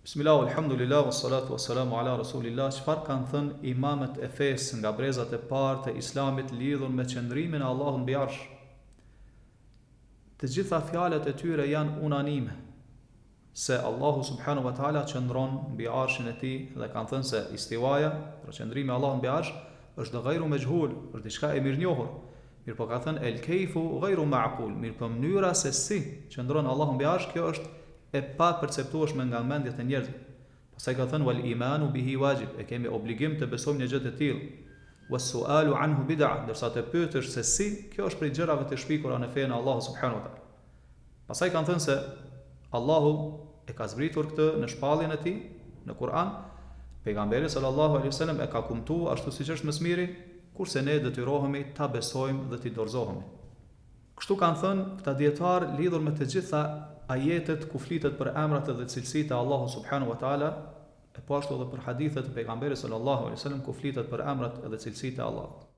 Bismillah, alhamdulillah, wassalatu wassalamu ala rasulillah. Çfarë kanë thënë imamët e fesë nga brezat e parë të islamit lidhur me qëndrimin e Allahut mbi arsh? Të gjitha fjalët e tyre janë unanime se Allahu subhanahu wa taala qëndron mbi arshin e tij dhe kanë thënë se istiwaja, pra qëndrimi i Allahut mbi arsh, është ghayru majhul, është diçka e mirënjohur. Mirpo ka thënë el kayfu ghayru ma'qul, mirpo mënyra se si qëndron Allahu mbi arsh, kjo është e pa perceptueshme nga mendjet e njerëzve. Pastaj ka thënë wal imanu bihi wajib, e kemi obligim të besojmë një gjë të tillë. Was sualu anhu bid'a, ndërsa të pyetesh se si, kjo është prej gjërave të shpikura në fenë e Allahut subhanahu wa taala. Pastaj kanë thënë se Allahu e ka zbritur këtë në shpalljen e tij në Kur'an, pejgamberi sallallahu alaihi wasallam e ka kumtuar ashtu siç është më së miri, kurse ne detyrohemi ta besojmë dhe t'i dorëzohemi. Kështu kanë thënë këta dietar lidhur me të gjitha ajetet ku flitet për emrat dhe cilësitë e Allahut subhanahu wa taala, e po ashtu edhe për hadithet e pejgamberit sallallahu alaihi wasallam ku flitet për emrat dhe cilësitë e Allahut.